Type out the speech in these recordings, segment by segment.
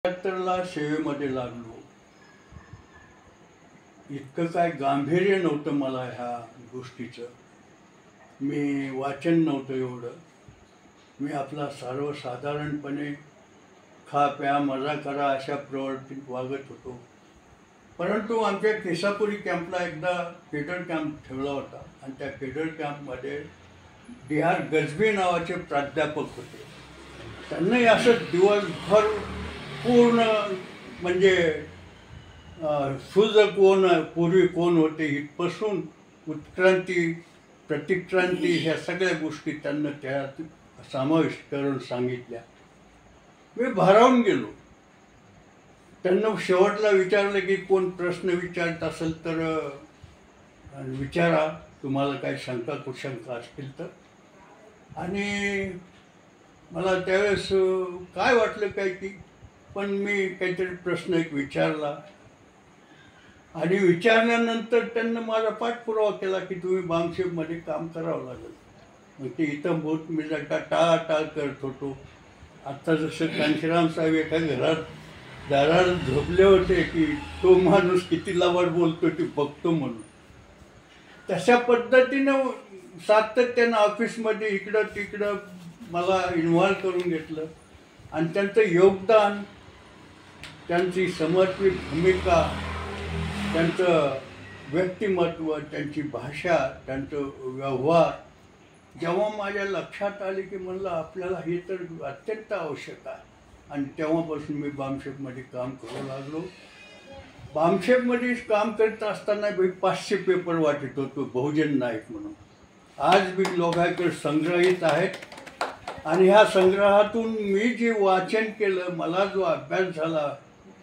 ला सेवेमध्ये लागलो. इतकं काय गांभीर्य नव्हतं मला ह्या गोष्टीचं. मी वाचन नव्हतं एवढं. मी आपला सर्वसाधारणपणे खा प्या मजा करा अशा प्रवृत्तीत वागत होतो. परंतु आमच्या केसापुरी कॅम्पला एकदा केडर कॅम्प ठेवला होता आणि त्या केडर कॅम्पमध्ये D.R. गजबी नावाचे प्राध्यापक होते. त्यांनाही असं दिवसभर पूर्ण म्हणजे सूर्य कोण पूर्वी कोण होते इथपासून उत्क्रांती प्रतिक्रांती ह्या सगळ्या गोष्टी त्यांना त्यात समाविष्ट करून सांगितल्या. मी भारावून गेलो. त्यांना शेवटला विचारलं की कोण प्रश्न विचारत असेल तर विचारा, तुम्हाला काही शंका कुशंका असतील तर. आणि मला त्यावेळेस काय वाटलं काय की पण मी काहीतरी प्रश्न एक विचारला आणि विचारल्यानंतर त्यांना माझा पाठपुरावा केला की तुम्ही बांगशेपमध्ये काम करावं लागेल. मग ते इथं बहुत मी टाळाटाळ करत होतो. आत्ता जसं कांशीराम साहेब एका दारात झोपले होते की तो माणूस किती लवड बोलतो ते बघतो म्हणून, तशा पद्धतीनं सातत्यानं ऑफिसमध्ये इकडं तिकडं मला इन्व्हॉल्व करून घेतलं. आणि त्यांचं योगदान, त्यांची समर्पित भूमिका, त्यांचं व्यक्तिमत्व, त्यांची भाषा, त्यांचं व्यवहार जेव्हा माझ्या लक्षात आले की म्हणलं आपल्याला हे तर अत्यंत आवश्यक आहे. आणि तेव्हापासून मी बामशेपमध्ये काम करू लागलो. बामशेपमध्ये काम करत असताना मी 500 पेपर वाटत होतो बहुजन नायक म्हणून. आज मी लोकांकडे संग्रहित आहेत आणि ह्या संग्रहातून मी जे वाचन केलं, मला जो अभ्यास झाला,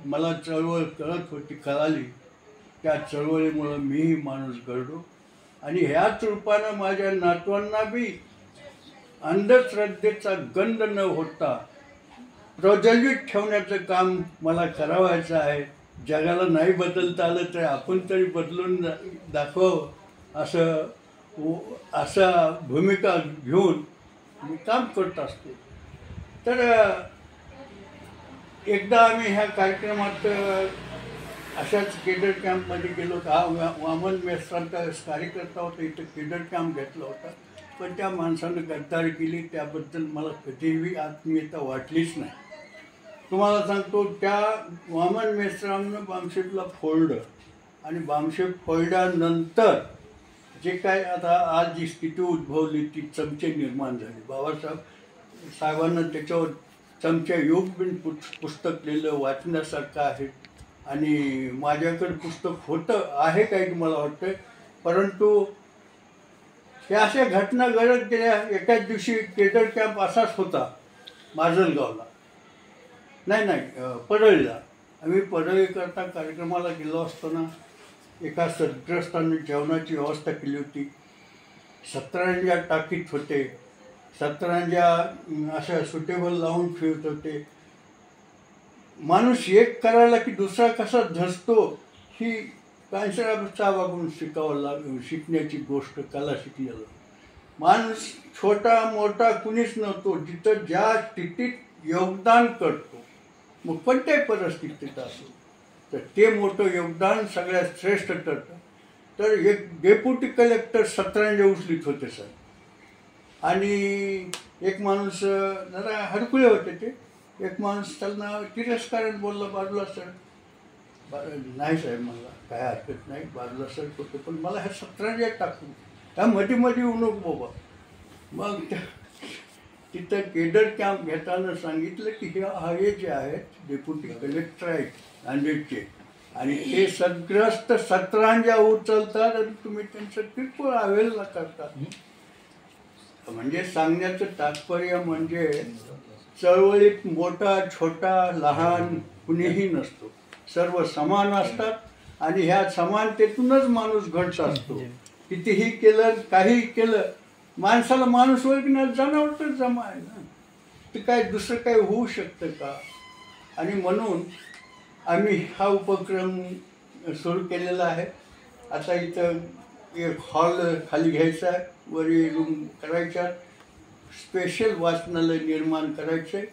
मला चळवळ कळाली, त्या चळवळीमुळं मीही माणूस घडलो. आणि ह्याच रूपानं माझ्या नातवांना बी अंधश्रद्धेचा गंध न होता प्रज्वलित ठेवण्याचं काम मला करावायचं आहे. जगाला नाही बदलता आलं तर आपण तरी बदलून दाखवावं असा भूमिका घेऊन मी काम करत असतो. तर एकदा आम्ही ह्या कार्यक्रमात अशाच केडर कॅम्पमध्ये गेलो. हा वामन मेश्रामचा कार्यकर्ता होता, इथं केडर कॅम्प घेतला होता. पण त्या माणसानं गद्दारी केली, त्याबद्दल मला कधीही आत्मीयता वाटलीच नाही. तुम्हाला सांगतो, त्या वामन मेश्रामनं बामशेपला फोडलं आणि बामशेप फोडल्यानंतर जे काय आता आज जी स्थिती उद्भवली ती चमचे निर्माण झाली. बाबासाहेबांना त्याच्यावर चमच्या योग बिन पुस्तक लिहिलं, वाचण्यासारखं आहे. आणि माझ्याकडे पुस्तक होतं आहे काही की मला वाटतं. परंतु ह्या अशा घटना घडत गेल्या. एकाच दिवशी केडर कॅम्प असाच होता माजलगावला, नाही परळीला. आम्ही परळीकरता कार्यक्रमाला गेलो असताना एका सद्ग्रस्तांनी जेवणाची व्यवस्था केली होती. 17 टाकीत होते, 17 अशा सुटेबल लावून फिरत होते. माणूस एक करायला की दुसरा कसा धसतो ही कांशीराम शिकण्याची गोष्ट, कला शिकलेलं माणूस छोटा मोठा कुणीच नव्हतो. जिथं ज्या स्थितीत योगदान करतो, मग कोणत्याही परिस्थितीत असो, तर ते मोठं योगदान सगळ्यात श्रेष्ठ ठरतं. तर एक डेप्युटी कलेक्टर 17 उचलीत होते सर. आणि एक माणूस जरा हरकुळे होते ते. एक माणूस त्यांना तिरस्कारात बोलला, बाजूला सर. नाही साहेब, मला काय हरकत नाही, बाजूला सर होते, पण मला ह्या 17 टाकून त्या मध्ये येऊ नको बाबा. मग तिथं केडर कॅम्प घेताना सांगितलं की हे जे आहेत डेप्युटी कलेक्टर आहेत नांदेडचे, आणि ते सद्ग्रस्त 17 उचलतात आणि तुम्ही त्यांचं किरकोळ अवहेलना करतात. म्हणजे सांगण्याचं तात्पर्य म्हणजे चळवळीत मोठा छोटा लहान कुणीही नसतो, सर्व समान असतात आणि ह्या समानतेतूनच माणूस घडत असतो. कितीही केलं काही केलं, माणसाला माणूस ओळखण्यात जनावरच जमा आहे ना, ते काय दुसरं काय होऊ शकतं का. आणि म्हणून आम्ही हा उपक्रम सुरू केलेला आहे. आता इथं एक हॉल खाली घ्यायचा आहे, वरी रूम करायच्या, स्पेशल वाचनालय निर्माण करायचं आहे.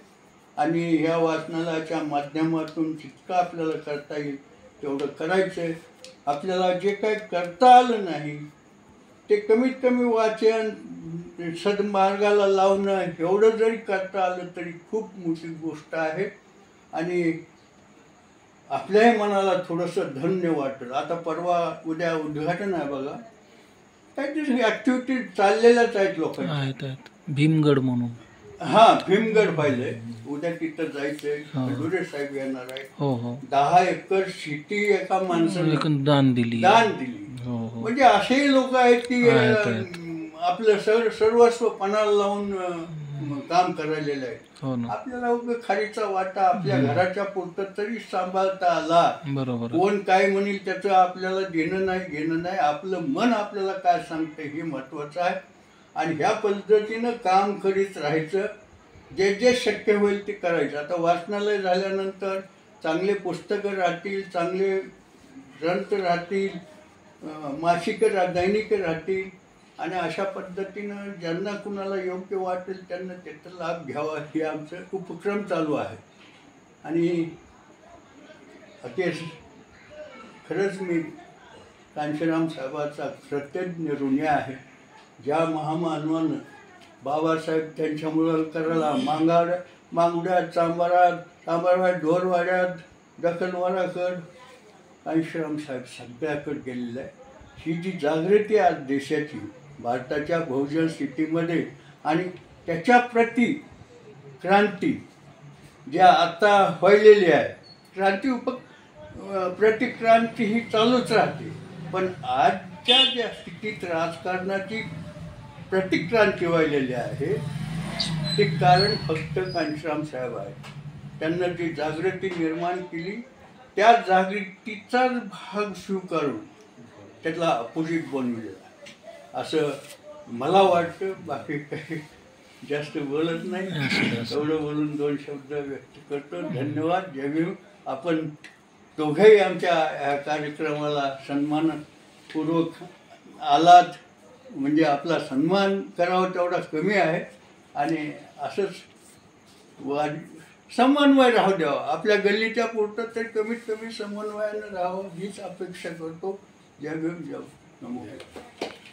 आणि ह्या वाचनालयाच्या माध्यमातून जितकं आपल्याला करता येईल तेवढं करायचं आहे. आपल्याला जे काही करता आलं नाही ते कमीत कमी वाचन सद्मार्गाला लावणं एवढं जरी करता आलं तरी खूप मोठी गोष्ट आहे. आणि आपल्याही मनाला थोडंसं धन्य वाटेल. आता परवा उद्या उद्घाटन आहे बघा, काहीतरी ॲक्टिव्हिटी चाललेल्याच आहेत लोकांच्या. भीमगड म्हणून. हा, भीमगड पाहिलंय. उद्या तिथं जायचंय. खडुरे साहेब येणार आहे. 10 एकर शेती एका माणसाने दान दिली. म्हणजे असेही लोक आहेत की आपलं सर्वस्व पणाला लावून काम करायलेलं आहे. आपल्याला खारीचा वाटा आपल्या घराच्या पुरतं तरी सांभाळता आला. बरोबर. कोण काय म्हणेल त्याचं आपल्याला घेणं नाही. आपलं मन आपल्याला काय सांगतं हे महत्वाचं आहे. आणि ह्या पद्धतीनं काम करीत राहायचं. जे जे शक्य होईल ते करायचं. आता वाचनालय झाल्यानंतर चांगले पुस्तकं राहतील, चांगले ग्रंथ राहतील, मासिकं दैनिकं राहतील. आणि अशा पद्धतीनं ज्यांना कुणाला योग्य वाटेल त्यांना त्याचा लाभ घ्यावा हे आमचं उपक्रम चालू आहे. आणि अखेर खरंच मी कांशीराम साहेबाचा कृतज्ञ ऋणी आहे. ज्या महामानवानं बाबासाहेब त्यांच्या मुलाकराला मांगुड्यात, चांभारात, ढोरवाड्यात, दखलवाडाकड कांशीराम साहेब सगळ्याकडे गेलेलं आहे. ही जी जागृती आहे आज देशाची भारताच्या बहुजन स्थितीमध्ये आणि त्याच्या प्रति क्रांती ज्या आता व्हायलेली आहे, प्रतिक्रांती ही चालूच राहते. पण आजच्या ज्या स्थितीत राजकारणाची प्रतिक्रांती व्हायलेली आहे ते कारण फक्त कांशीराम साहेब आहे. त्यांना जी जागृती निर्माण केली त्या जागृतीचाच भाग स्वीकारून त्यातला अपोजिट बनवलेला असं मला वाटतं. बाकी काही जास्त बोलत नाही. एवढं बोलून 2 शब्द व्यक्त करतो. धन्यवाद. जय भीम. आपण दोघंही आमच्या ह्या कार्यक्रमाला सन्मानपूर्वक आलात म्हणजे आपला सन्मान करावा तेवढा कमी आहे. आणि असंच समन्वय राहू द्यावा. आपल्या गल्लीच्या पुरतं तरी कमीत कमी समन्वयानं राहावं हीच अपेक्षा करतो. जय भीम. जय नमो.